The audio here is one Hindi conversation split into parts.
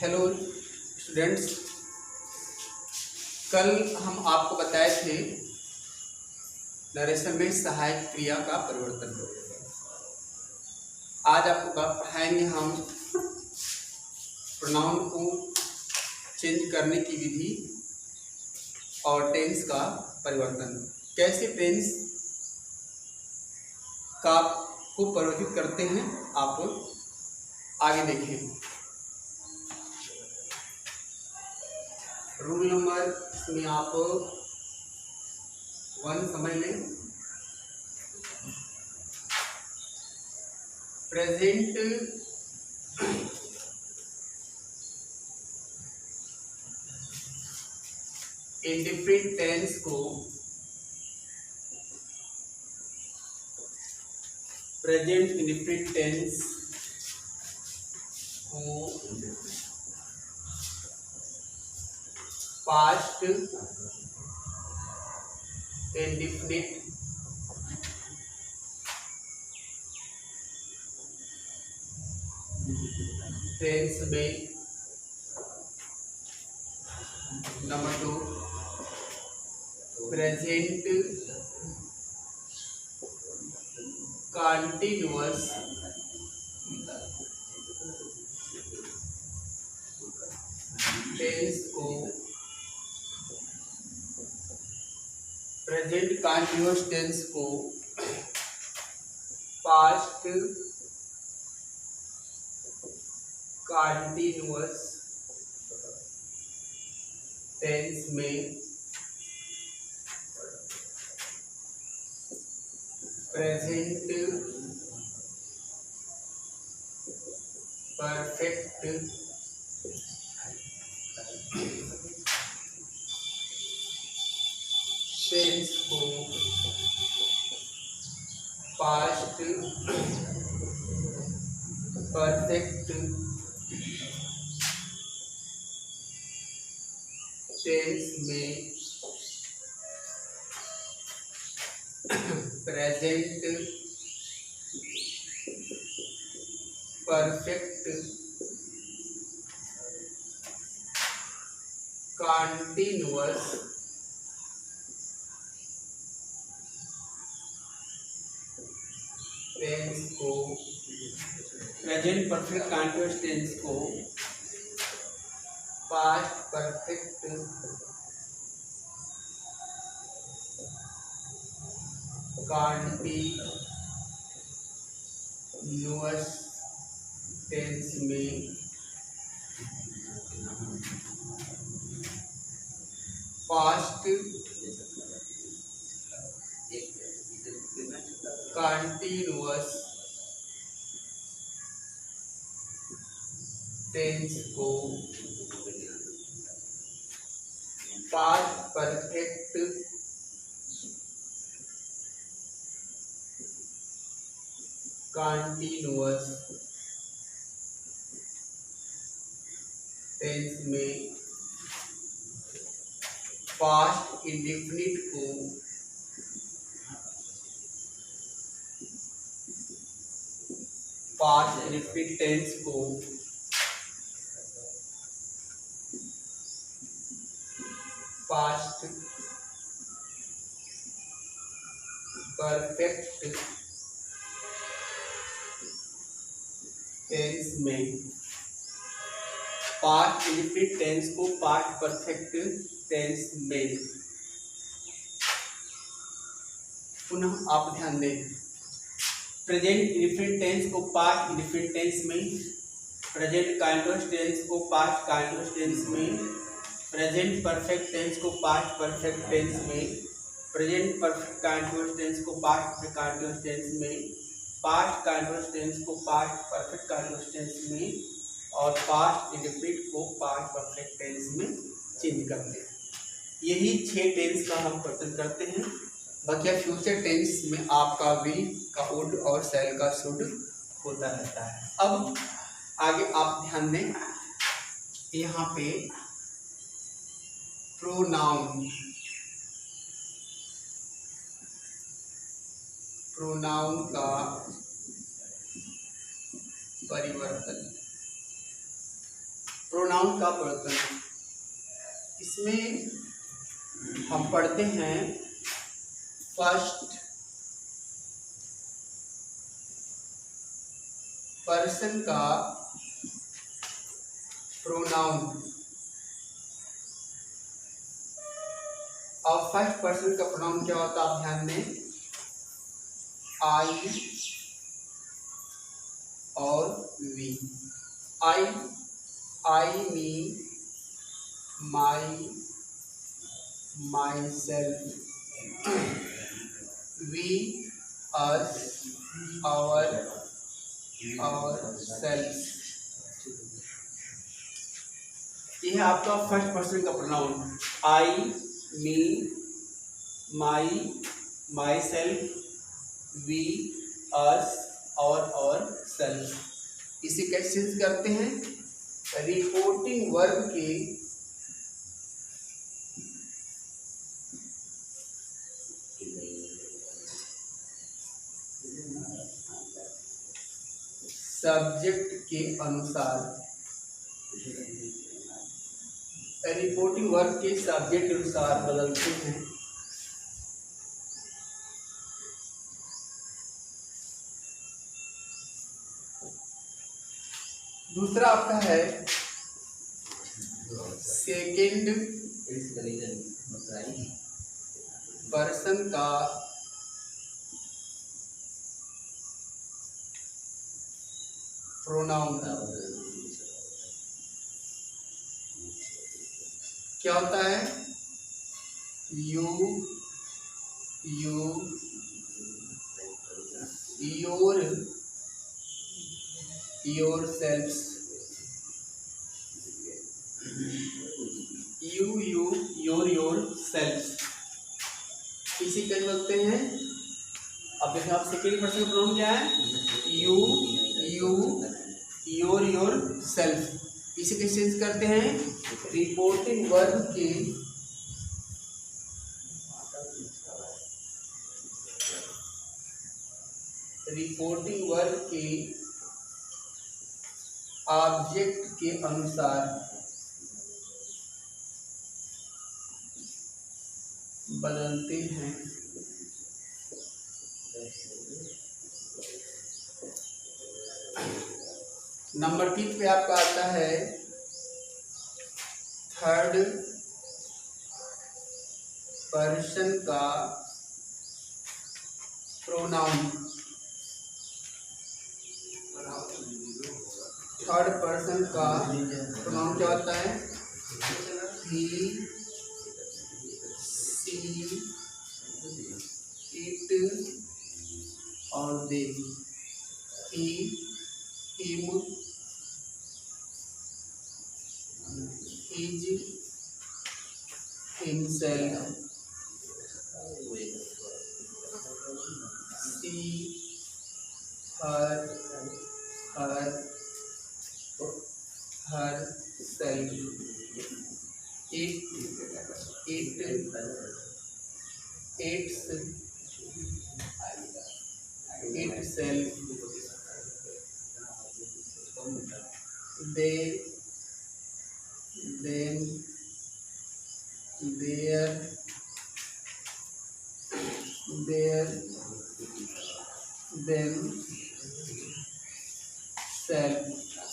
हेलो स्टूडेंट्स, कल हम आपको बताए थे नरेशन में सहायक क्रिया का परिवर्तन। आज आपको पढ़ाएंगे हम प्रोनाउन को चेंज करने की विधि और टेंस का परिवर्तन। कैसे टेंस का को परिवर्तित करते हैं आप आगे देखें। रूल नंबर इसमें आप 1 समझ लें। प्रेजेंट इंडिफरेंट टेंस को प्रेजेंट इंडिफरेंट टेंस को पास्ट इंडिफिनिट टेंस में, नंबर 2 प्रेजेंट कंटिन्यूअस टेंस को प्रेजेंट कंटिन्यूअस टेंस को पास्ट कंटिन्यूअस टेंस में, प्रेजेंट परफेक्ट टेंस को पास्ट परफेक्ट टेंस में, प्रेजेंट परफेक्ट कंटिन्यूअस टेंस को प्रेजेंट परफेक्ट कंटिन्यूअस टेंस को पास्ट परफेक्ट कंटिन्यूअस टेंस में, पास्ट कंटिन्यूअस टेंस को पास्ट परफेक्ट कंटिन्यूअस टेंस में, पास्ट इंडेफिनिट को पास्ट इंडेफिनिट टेंस को पास्ट परफेक्ट टेंस में, पास्ट इंडेफिनिट टेंस को पास्ट परफेक्ट टेंस में। पुनः आप ध्यान दें, प्रेजेंट इंडेफिनिट टेंस को पास्ट इंडेफिनिट टेंस में, प्रेजेंट कंटिन्यूअस टेंस को पास्ट कंटिन्यूअस टेंस में, प्रेजेंट परफेक्ट टेंस को पास्ट परफेक्ट टेंस में, प्रेजेंट परफेक्ट कंटिन्यूअस टेंस को पास्ट कंटिन्यूअस टेंस में, पास्ट कंटिन्यूअस टेंस को पास्ट परफेक्ट कंटिन्यूअस टेंस में और पास्ट इंडेफिनिट को पास्ट परफेक्ट टेंस में चेंज करते हैं। यही 6 टेंस का हम परिवर्तन करते हैं। बाकी फ्यूचर टेंस में आपका विल का वुड और शैल का शुड होता रहता है। अब आगे आप ध्यान दें, यहाँ पे प्रोनाउन का परिवर्तन प्रोनाउन का परिवर्तन। इसमें हम पढ़ते हैं फर्स्ट पर्सन का प्रोनाउन। अब फर्स्ट पर्सन का प्रोनाउन क्या होता है आप ध्यान दें, आई और we. I me, my, myself, we, us, our, ourself. यह है आपका फर्स्ट पर्सन का pronoun. I, me, my, myself, we, us, और सेल्फ। इसे कैसे यूज करते हैं, रिपोर्टिंग वर्ब के सब्जेक्ट के अनुसार, रिपोर्टिंग वर्ब के सब्जेक्ट के अनुसार बदलते हैं। दूसरा आपका है सेकेंड पर्सन का प्रोनाउन। क्या होता है, you, your self, your self. इसी कैसे बोलते हैं। अब देखिए आप सेकेंड पर्सन प्रोनाउन क्या है, यू, योर सेल्फ। इसे कैसे चेंज करते हैं, रिपोर्टिंग वर्ब के ऑब्जेक्ट के अनुसार बदलते हैं। नंबर 3 पे आपका आता है थर्ड पर्सन का प्रोनाउन। थर्ड पर्सन का प्रोनाउन क्या होता है, ही, सी, इट और they. He, him, his, himself, she, her, herself, its, itself, they, them, their, them,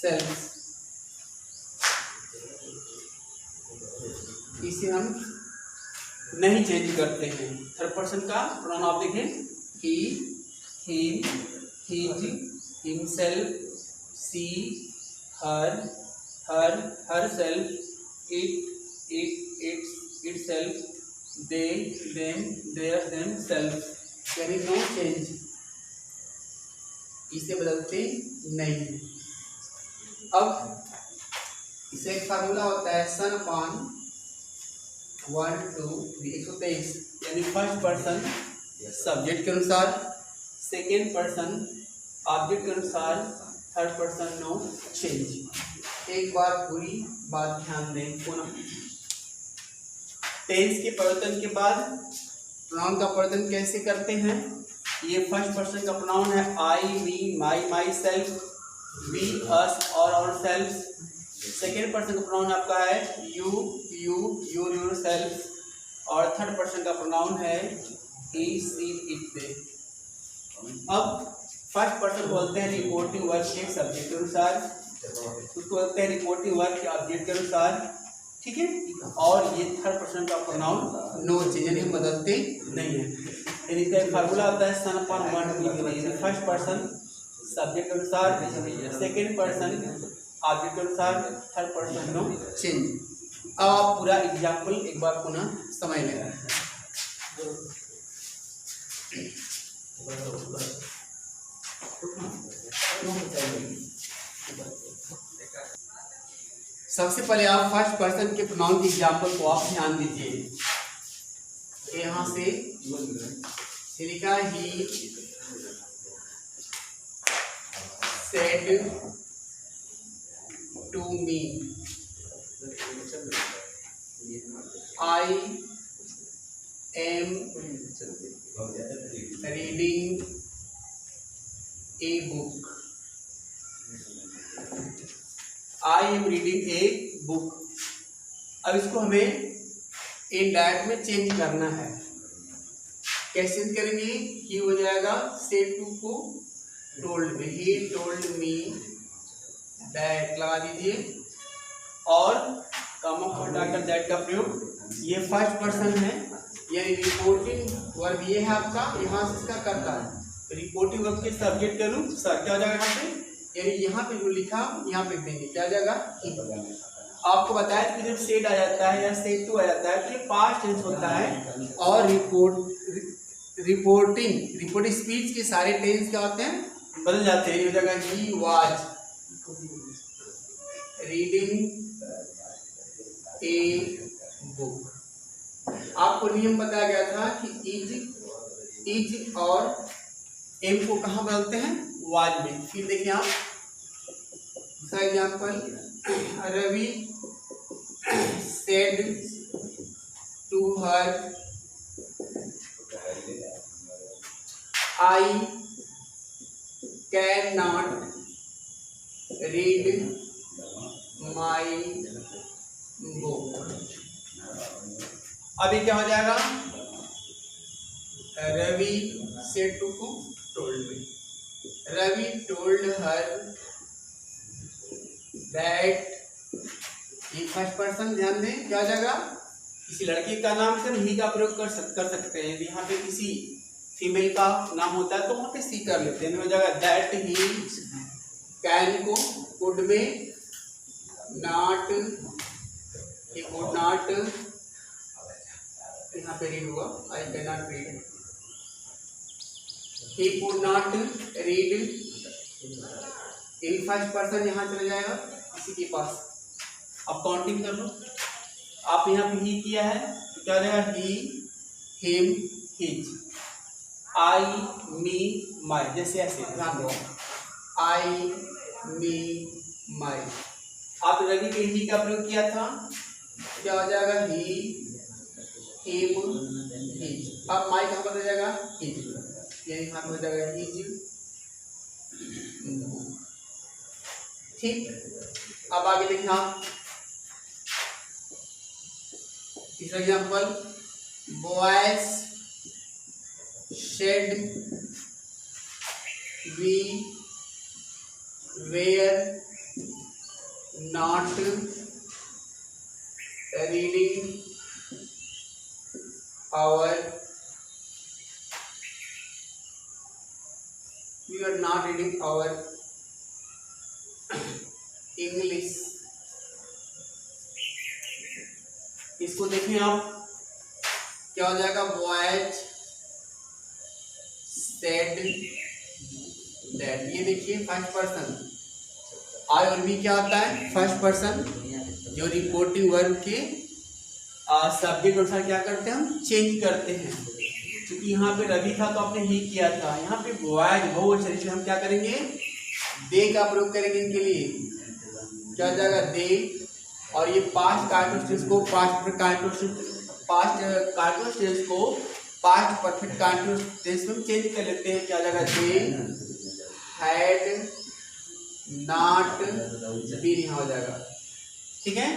self। इसे हम नहीं चेंज करते हैं। थर्ड पर्सन का प्रोनाउन आप देखें, he, him, his, himself, she, herself, itself, they, them, their, themself. यानी नो चेंज, इसे बदलते नहीं। अब इसे एक फार्मूला होता है सन अपॉन 1 2 123। यानी फर्स्ट पर्सन सब्जेक्ट के अनुसार, सेकेंड पर्सन ऑब्जेक्ट के अनुसार, थर्ड पर्सन नो चेंज। एक बार पूरी बात ध्यान दें पुनः। टेंस के परिवर्तन के बाद प्रोनाउन का परिवर्तन कैसे करते हैं। ये फर्स्ट पर्सन का प्रोनाउन है आई, me, my, myself, we, us और आवर सेल्फ। सेकेंड पर्सन का प्रोनाउन आपका है यू, योरसेल्फ, और थर्ड पर्सन का प्रोनाउन है ही, सी, इट, दे। अब फर्स्ट पर्सन बोलते हैं रिपोर्टिंग वर्ब के सब्जेक्ट के अनुसार, उसको बोलते हैं रिपोर्टिंग वर्ब के ऑब्जेक्ट के अनुसार, ठीक है। और ये थर्ड पर्सन का प्रोनाउन नो चेंज, यानी बदलते नहीं है। यानी इसका एक फार्मूला होता है sun upon one, first person subject के अनुसार, सेकेंड पर्सन ऑब्जेक्ट के अनुसार, थर्ड पर्सन नो चेंज। अब आप पूरा एग्जाम्पल एक बार पुनः समझ लें। सबसे पहले आप फर्स्ट पर्सन के प्रोनाउन के एग्जाम्पल को आप ध्यान दीजिए। यहाँ से लिखा ही said to me, I am reading a book, I am reading a book. अब इसको हमें इनडायरेक्ट में चेंज करना है। कैसे चेंज करेंगे? ही हो जाएगा सेड टू को told me, he told me that लगा दीजिए, और कॉमा को हटाकर दैट का प्रयोग। ये फर्स्ट पर्सन है, यानी रिपोर्टिंग वर्ब ये है आपका, यहाँ से इसका करता है। रिपोर्टिंग वर्ब के सब्जेक्ट के अनुसार क्या हो जाएगा यहाँ पे, यानी यहाँ पे जो लिखा यहाँ पे देंगे, क्या जाएगा ही। आपको बताया कि जब सेड आ जाता है या सेड टू आ जाता है तो ये पास्ट टेंस होता है, और रिपोर्टिंग स्पीच के सारे टेंस क्या होते हैं, बदल जाते हैं। ये हो जाएगा he was reading a book. आपको नियम बताया गया था कि इज और एम को कहाँ बदलते हैं, वाज में। फिर देखिए आप दूसरा example, Ravi said to her I can not read my book. अभी क्या हो जाएगा, रवि सेड टू को told me, Ravi told her that. ये फर्स्ट पर्सन ध्यान दें, क्या हो जाएगा, किसी लड़की का नाम से ही का प्रयोग कर सकते हैं। यदि यहाँ पे किसी फीमेल का नाम होता है तो वहाँ पे सी कर लेते हैं। हो जाएगा दैट ही कैन को कुड में नॉट, ही कुड नॉट, यहाँ पे रीड हुआ, आई can not read, he could not read. First person यहाँ चला जाएगा किसी के पास। अब काउंटिंग कर लो, आप यहाँ पे ही किया है तो क्या रहेगा, ही, हिम, हिज, आई, मी, माई, जैसे ऐसे ध्यान दो, आई, मी, माई। आप रवि के ही का प्रयोग किया था, क्या हो जाएगा, ही, हिम, हिज। अब माई कहाँ बदल जाएगा, हिज, यानी यहाँ हो जाएगा हिज। ठीक, अब आगे देखिए आप तीसरा example, boys said we were not reading our, we are not reading our English. इसको देखें आप, क्या हो जाएगा, बॉयज सेड दैट। ये देखिए फर्स्ट पर्सन, आई और वी क्या होता है, फर्स्ट पर्सन, जो रिपोर्टिंग वर्ब के सब्जेक्ट अनुसार क्या करते हैं, हम चेंज करते हैं। क्योंकि यहाँ पे रवि था तो आपने ही किया था, यहाँ पे बॉयज बहुवचन, हम क्या करेंगे, दे का प्रयोग करेंगे इनके लिए, क्या हो जाएगा, दे। और ये पास्ट कार्टोस्टेंस को पास्ट कार्टोस्टेंस को पास्ट परफेक्ट कार्टोस्टेंस में चेंज कर लेते हैं, क्या हो जाएगा, दे हैड नॉट बीन, यहाँ हो जाएगा ठीक है,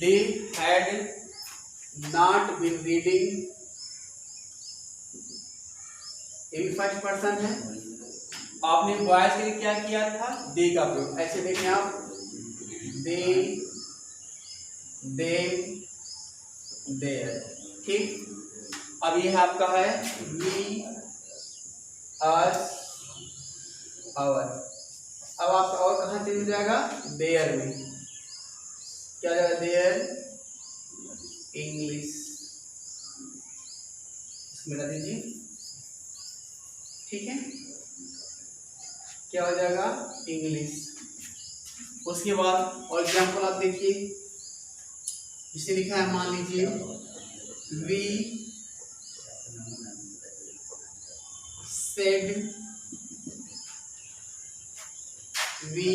they had not been reading, ये भी फर्स्ट पर्सन है। आपने बॉयज के लिए क्या किया था, दे का प्रयोग, ऐसे देखें आप, दे, देयर, ठीक। अब ये आपका है वी, अस, आवर। अब आपका और कहाँ चेंज हो जाएगा, देयर में, क्या हो जाएगा, देयर इंग्लिश, इसमें रख दीजिए, ठीक है, क्या हो जाएगा, इंग्लिश। उसके बाद और एग्जाम्पल आप देखिए, इसे लिखा है, मान लीजिए we said, we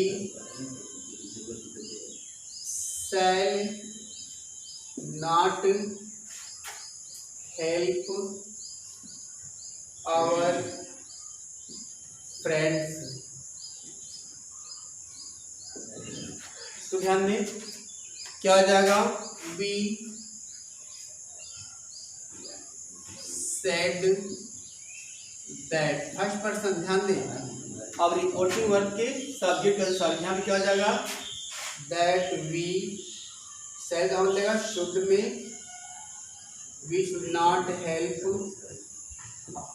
shall not help our friends। तो ध्यान दें, क्या हो जाएगा, we said that, first person, ध्यान दें। अब रिपोर्टिंग वर्ब के सब्जेक्ट के अनुसार यहाँ पे क्या हो जाएगा, दैट वी, सेड का मतलब लेगा शुड में, वी शुड नॉट हेल्प,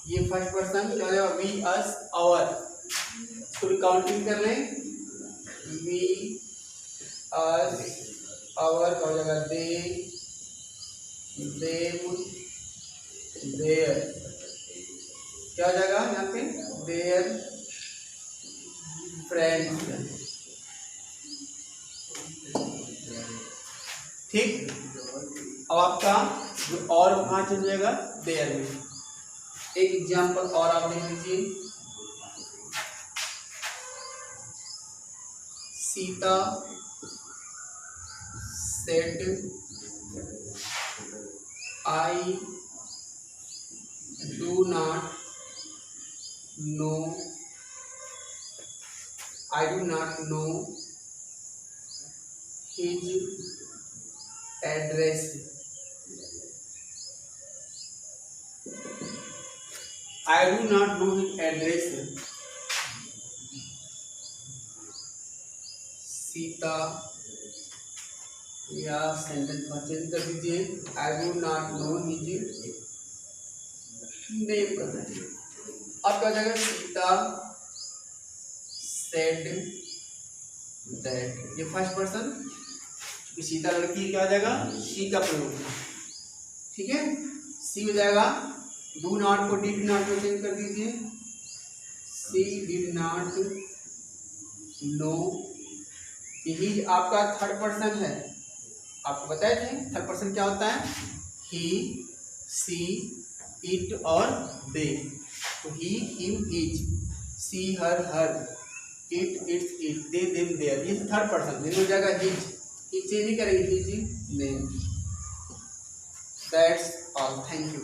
ये फर्स्ट पर्सन क्या हो जाएगा, वी, अस, आवर, इसको भी काउंटिंग कर लें, वी, अस, आवर का हो जाएगा, दे, देम, देयर, क्या हो जाएगा यहाँ पे, देयर फ्रेंड्स, ठीक। अब आपका जो और कहाँ चल जाएगा, देयर में। एक एग्जाम्पल और आप देख लीजिए, Sita said I do not know, I do not know his address। I do not know his address। Sita, या सेंटेंस चेंज कर दीजिए, I do not know his name कर दीजिए। अब क्या जाएगा, सीता said that, ये फर्स्ट पर्सन, सीता लड़की, क्या हो जाएगा, शी का प्रयोग, ठीक है, सी हो जाएगा। डू नॉट को डिड नॉट में चेंज कर दीजिए, सी डिड नॉट नो, ही आपका थर्ड पर्सन है, आपको बताए थे थर्ड पर्सन क्या होता है, ही, सी, इट और दे, तो he, him, is, she, her, it, its, it, they, them, their, ये थर्ड पर्सन, हो जाएगा हिज, चेंज नहीं करेंगे, his name. That's all, thank you.